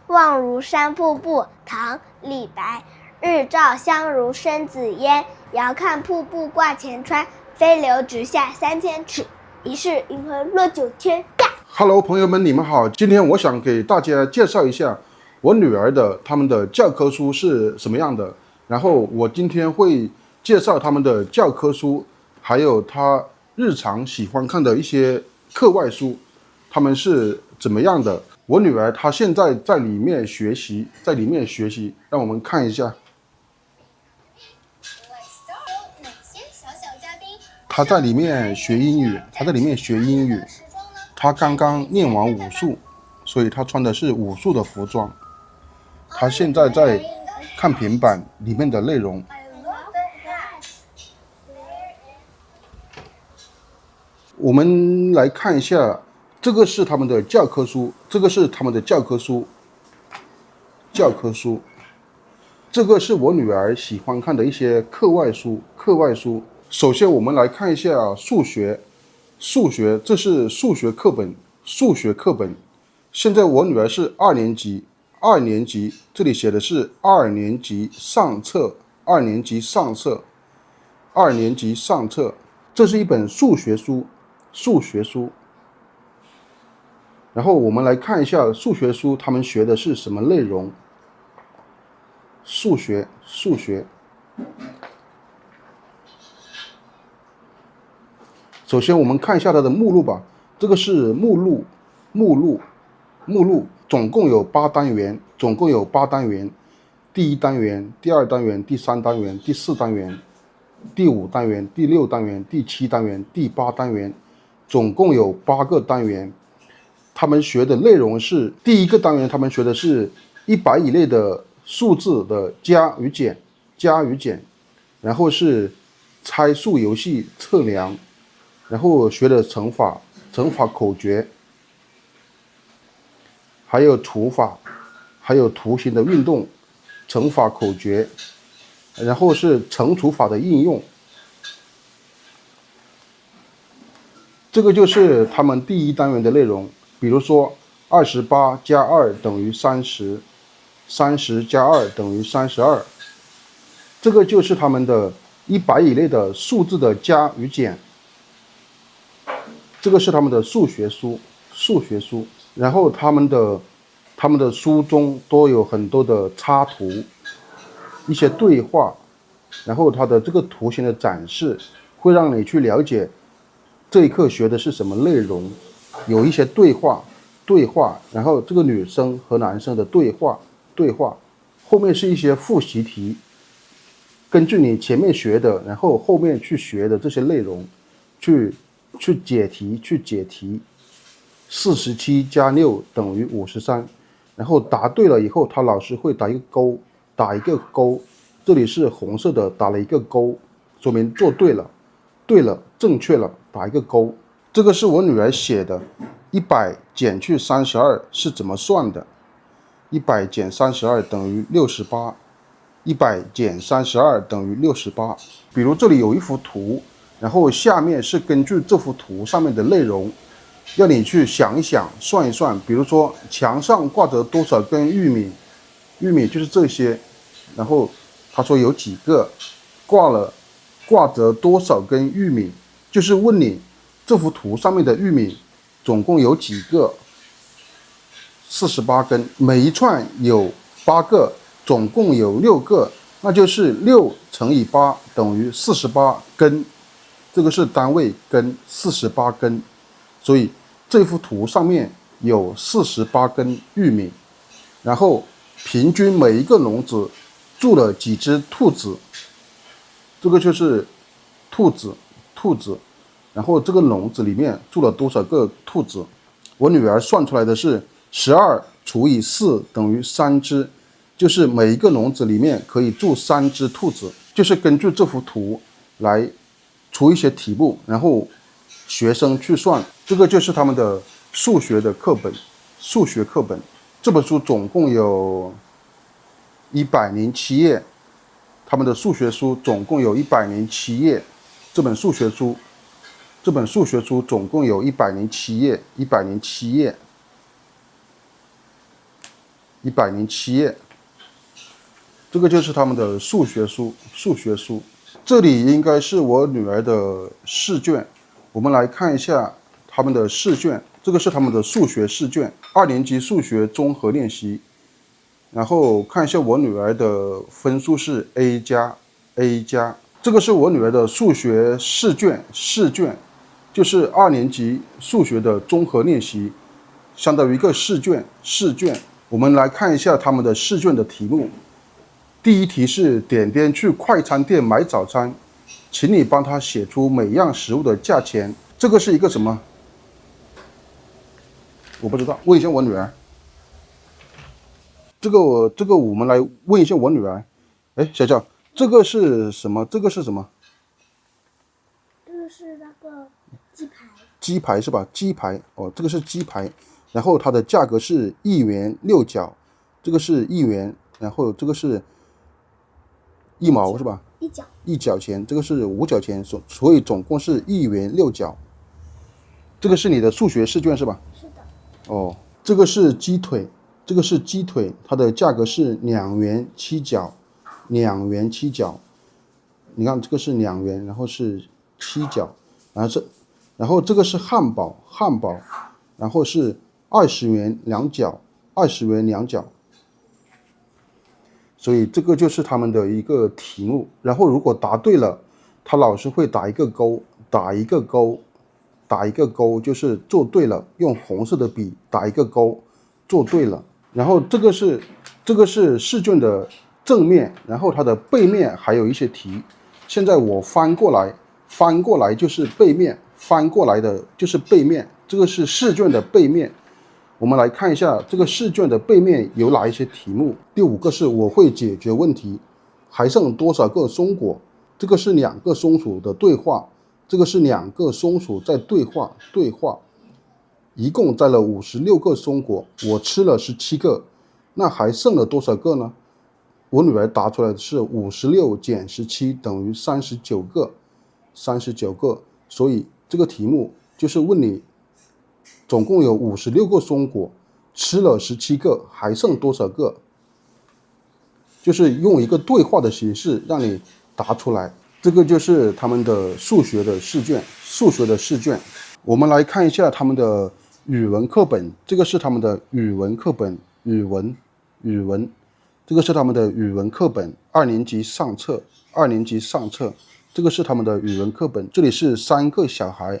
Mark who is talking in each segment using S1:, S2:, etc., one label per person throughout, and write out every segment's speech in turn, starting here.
S1: 望如山瀑布，唐·李白。日照香如生紫烟，遥看瀑布挂前川。飞流直下3000尺，疑是银河落九天。
S2: Hello， 朋友们，你们好。今天我想给大家介绍一下我女儿他们的教科书是什么样的。然后我今天会介绍他们的教科书，还有她日常喜欢看的一些课外书，他们是怎么样的。我女儿她现在在里面学习，让我们看一下。她在里面学英语，她刚刚练完武术，所以她穿的是武术的服装。她现在在看平板里面的内容。我们来看一下，这个是他们的教科书，这个是我女儿喜欢看的一些课外书。首先我们来看一下数学，这是数学课本。现在我女儿是2年级，这里写的是2年级上册，这是一本数学书。然后我们来看一下数学书，他们学的是什么内容？数学。首先我们看一下它的目录吧，这个是目录，总共有8单元，第1单元、第2单元、第3单元、第4单元、第5单元、第6单元、第7单元、第8单元，总共有8个单元。他们学的内容是，第1个单元他们学的是100以内的数字的加与减，然后是猜数游戏测量，然后学的乘法口诀，还有除法，还有图形的运动，乘法口诀，然后是乘除法的应用。这个就是他们第1单元的内容。比如说28加2等于30， 30加2等于32，这个就是他们的100以内的数字的加与减。这个是他们的数学书。然后他们的书中都有很多的插图，一些对话，然后它的这个图形的展示会让你去了解这一课学的是什么内容。有一些对话，然后这个女生和男生的对话，后面是一些复习题，根据你前面学的，然后后面去学的这些内容，去解题。47加6等于53，然后答对了以后，他老师会打一个勾，这里是红色的，打了一个勾，说明做对了，正确了，打一个勾。这个是我女儿写的，100减去32是怎么算的？100减32等于68，100减32等于68。比如这里有一幅图，然后下面是根据这幅图上面的内容，要你去想一想，算一算。比如说墙上挂着多少根玉米就是这些，然后他说有几个，挂着多少根玉米，就是问你这幅图上面的玉米总共有几个？48根，每一串有8个，总共有6个，那就是6乘以8等于48根，这个是单位根，48根。所以这幅图上面有48根玉米，然后平均每一个笼子住了几只兔子，这个就是兔子，然后这个笼子里面住了多少个兔子？我女儿算出来的是12除以4等于3只，就是每一个笼子里面可以住3只兔子。就是根据这幅图来出一些题目，然后学生去算。这个就是他们的数学课本。这本书总共有107页，他们的数学书总共有107页。这本数学书总共有107页， 107页。这个就是他们的数学书。这里应该是我女儿的试卷，我们来看一下他们的试卷。这个是他们的数学试卷，2年级数学综合练习。然后看一下我女儿的分数是 A 加。这个是我女儿的数学试卷，就是2年级数学的综合练习，相当于一个试卷。我们来看一下他们的试卷的题目。第一题是点点去快餐店买早餐，请你帮他写出每样食物的价钱。这个是一个什么？我不知道，问一下我女儿。这个我们来问一下我女儿。哎，小乔，这个是什么？这个是什么？
S1: 这个是那个鸡排。
S2: 鸡排是吧？鸡排哦，这个是鸡排。然后它的价格是1元6角，这个是1元，然后这个是1毛是吧？1角钱，这个是5角钱，所以总共是1元6角。这个是你的数学试卷是吧？
S1: 是的。
S2: 哦，这个是鸡腿，它的价格是2元7角，2元7角。你看这个是2元，然后是7角，然后这个是汉堡，然后是20元2角，20元2角。所以这个就是他们的一个题目。然后如果答对了，他老师会打一个勾，就是做对了，用红色的笔打一个勾，做对了。然后这个是试卷的正面，然后它的背面还有一些题。现在我翻过来就是背面，这个是试卷的背面。我们来看一下这个试卷的背面有哪一些题目。第5个是我会解决问题，还剩多少个松果？这个是2个松鼠的对话，这个是2个松鼠在对话，一共摘了56个松果，我吃了17个，那还剩了多少个呢？我女儿答出来的是56减17等于39个，所以这个题目就是问你总共有56个松果，吃了17个，还剩多少个？就是用一个对话的形式让你答出来。这个就是他们的数学的试卷。我们来看一下他们的语文课本，这个是他们的语文课本，语文，这个是他们的语文课本，2年级上册，这个是他们的语文课本。这里是3个小孩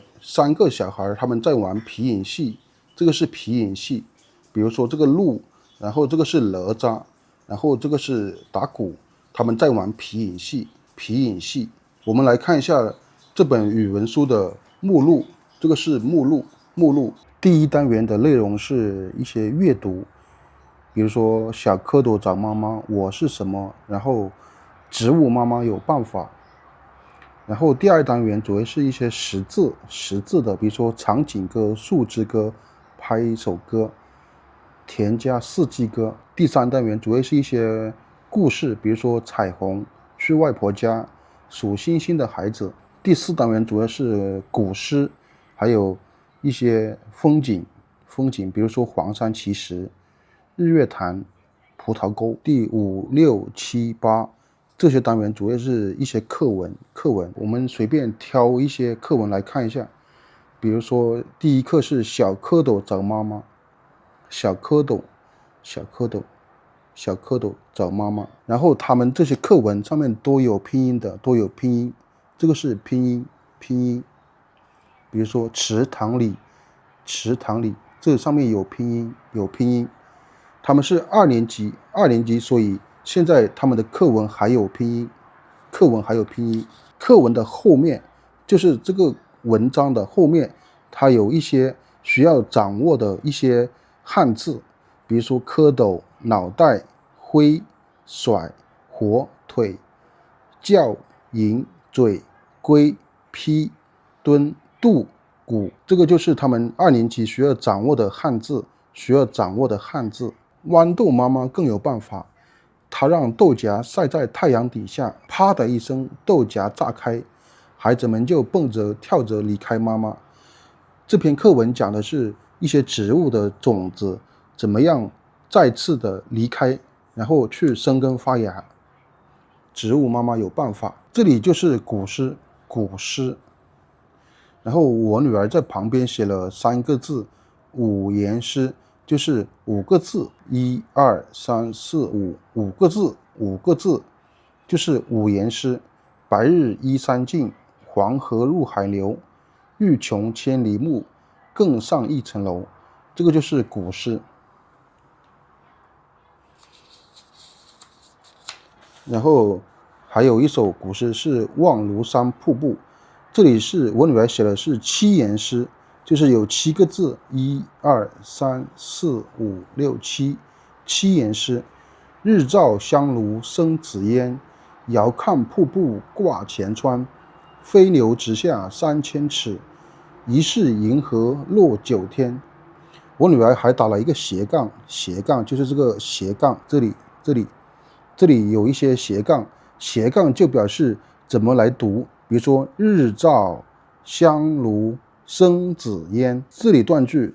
S2: 他们在玩皮影戏，这个是皮影戏，比如说这个鹿，然后这个是哪吒，然后这个是打鼓，他们在玩皮影戏。我们来看一下这本语文书的目录，这个是目录。第1单元的内容是一些阅读，比如说小蝌蚪找妈妈，我是什么，然后植物妈妈有办法。然后第2单元主要是一些识字的，比如说长颈歌、树枝歌、拍一首歌、田家四季歌。第3单元主要是一些故事，比如说彩虹、去外婆家、数星星的孩子。第4单元主要是古诗，还有一些风景，比如说黄山奇石、日月潭、葡萄沟。第5、6、7、8这些单元主要是一些课文，我们随便挑一些课文来看一下。比如说第1课是小蝌蚪找妈妈，小蝌蚪找妈妈。然后他们这些课文上面都有拼音，这个是拼音。比如说池塘里，这上面有拼音。他们是2年级，所以现在他们的课文还有拼音。课文的后面，就是这个文章的后面，它有一些需要掌握的一些汉字，比如说蝌蚪、脑袋、挥、甩、火、腿、叫、迎、嘴、龟、批、蹲、度、鼓。这个就是他们2年级需要掌握的汉字。豌豆妈妈更有办法，她让豆荚晒在太阳底下，啪的一声，豆荚炸开，孩子们就蹦着跳着离开妈妈。这篇课文讲的是一些植物的种子怎么样再次的离开，然后去生根发芽。植物妈妈有办法。这里就是古诗，然后我女儿在旁边写了3个字五言诗，就是5个字，1、2、3、4、5，5个字，就是五言诗。白日依山尽，黄河入海流，欲穷千里目，更上一层楼。这个就是古诗。然后还有一首古诗是望庐山瀑布，这里是我女儿写的是7言诗，就是有7个字，1、2、3、4、5、6、7言诗。日照香炉生紫烟，遥看瀑布挂前川，飞流直下3000尺，疑是银河落九天。我女儿还打了一个斜杠，就是这个斜杠，这里有一些斜杠就表示怎么来读，比如说日照香炉生紫烟，这里断句，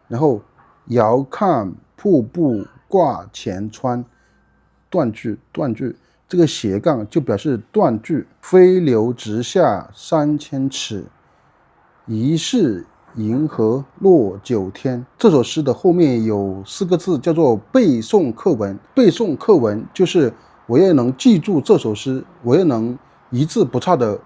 S2: 然后遥看瀑布挂前川，断句，这个斜杠就表示断句。飞流直下3000尺，疑是银河落九天。这首诗的后面有4个字叫做背诵课文。背诵课文就是我要能记住这首诗，我要能一字不差的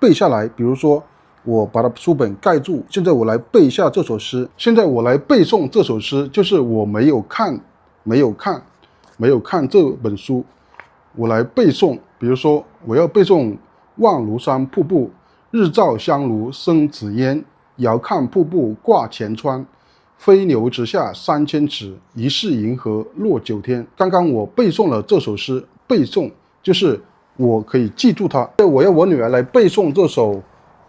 S2: 背下来。比如说我把它书本盖住，现在我来背一下这首诗，现在我来背诵这首诗，就是我没有看这本书，我来背诵。比如说我要背诵望庐山瀑布，日照香炉生紫烟，遥看瀑布挂前川，飞流直下3000尺，疑是银河落九天。刚刚我背诵了这首诗，背诵就是我可以记住它。我要我女儿来背诵这首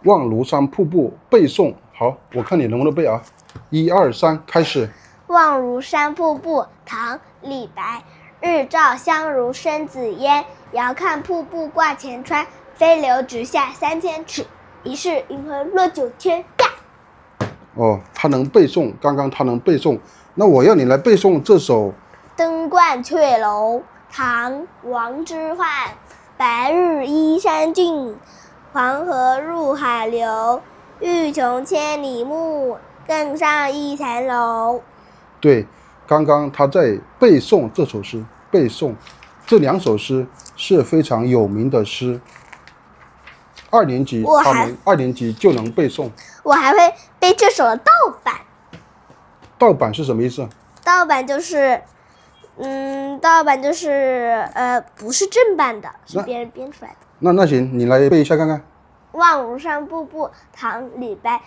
S2: 望庐山瀑布，背诵。好，我看你能不能背啊？1、2、3，开始。
S1: 望庐山瀑布，唐·李白。日照香炉生紫烟，遥看瀑布挂前川，飞流直下3000尺，疑是银河落九天。
S2: 哦，他能背诵，刚刚他能背诵。那我要你来背诵这首《
S1: 登鹳雀楼》，唐·王之涣。白日依山尽，黄河入海流。欲穷千里目，更上一层楼。
S2: 对，刚刚他在背诵这首诗，背诵这2首诗是非常有名的诗。2年级他们2年级就能背诵。
S1: 我还会背这首的盗版。
S2: 盗版是什么意思？
S1: 盗版就是不是正版的，是别人编出来的。
S2: 那行，你来背一下看看。
S1: 望庐山瀑布，唐·李白。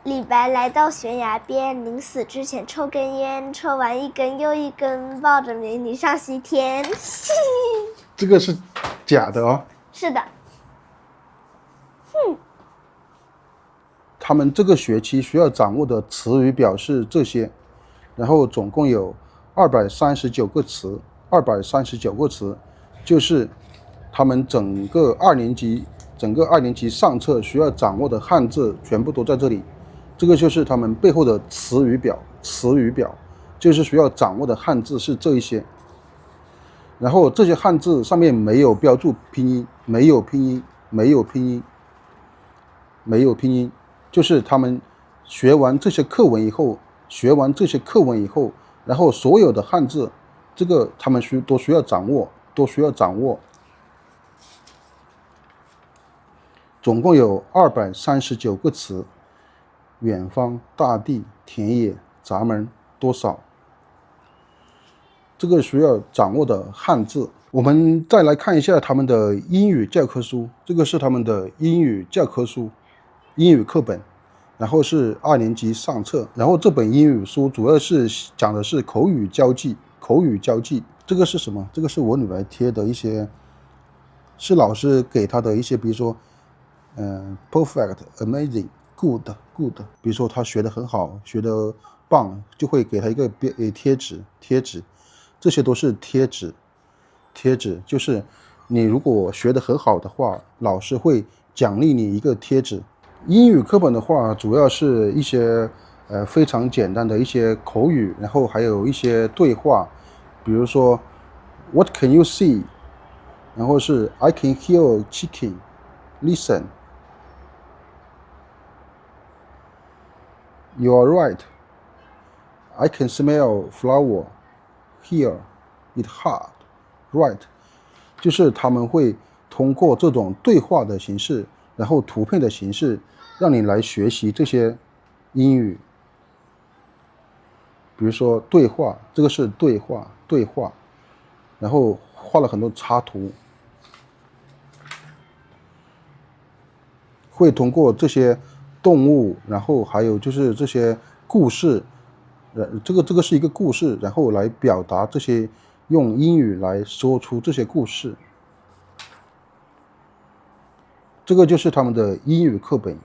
S1: 李白来到悬崖边，临死之前抽根烟，抽完一根又一根，抱着美女上西天。
S2: 这个是假的哦。
S1: 是的。
S2: 他们这个学期需要掌握的词语表是这些，然后总共有239个词，239个词，就是他们整个二年级上册需要掌握的汉字全部都在这里。这个就是他们背后的词语表就是需要掌握的汉字是这一些。然后这些汉字上面没有标注拼音，没有拼音，就是他们学完这些课文以后，然后所有的汉字，这个他们都需要掌握。总共有239个词。远方、大地、田野、闸门，多少？这个需要掌握的汉字。我们再来看一下他们的英语教科书，这个是他们的英语教科书，英语课本，然后是2年级上册。然后这本英语书主要是讲的是口语交际。这个是什么？这个是我女儿贴的一些，是老师给她的一些，比如说perfect、amazing、good， 比如说他学得很好，学得棒，就会给他一个贴纸，这些都是贴纸，就是你如果学得很好的话，老师会奖励你一个贴纸。英语课本的话，主要是一些非常简单的一些口语，然后还有一些对话，比如说 What can you see？ 然后是 I can hear chicken. Listen. You are right. I can smell flower. Here. It hard. Right. 就是他们会通过这种对话的形式，然后图片的形式，让你来学习这些英语。比如说对话，这个是对话，然后画了很多插图，会通过这些动物，然后还有就是这些故事，这个是一个故事，然后来表达这些，用英语来说出这些故事。这个就是他们的英语课本，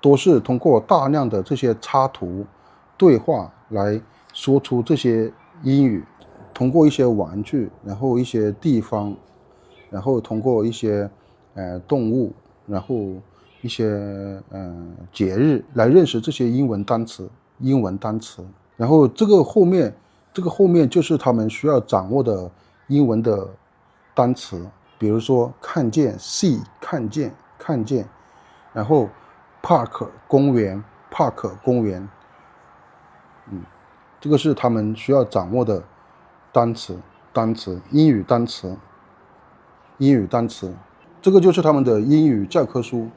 S2: 都是通过大量的这些插图、对话来说出这些英语，通过一些玩具，然后一些地方，然后通过一些动物，然后一些节日来认识这些英文单词。然后这个后面就是他们需要掌握的英文的单词，比如说看见 see 看见，然后 park 公园，这个是他们需要掌握的单词，英语单词。这个就是他们的英语教科书。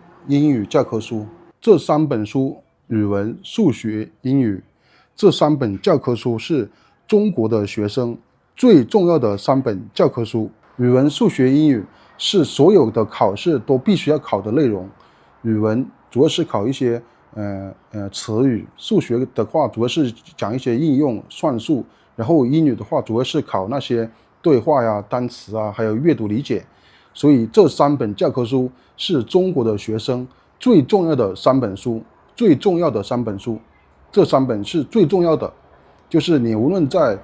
S2: 这3本书，语文、数学、英语，这3本教科书是中国的学生最重要的3本教科书。语文、数学、英语是所有的考试都必须要考的内容。语文主要是考一些词语，数学的话主要是讲一些应用算术，然后英语的话主要是考那些对话呀、单词啊，还有阅读理解。所以这3本教科书是中国的学生最重要的3本书，这3本是最重要的，就是你无论在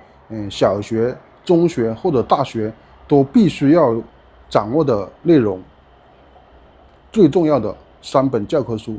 S2: 小学、中学或者大学都必须要掌握的内容，最重要的3本教科书。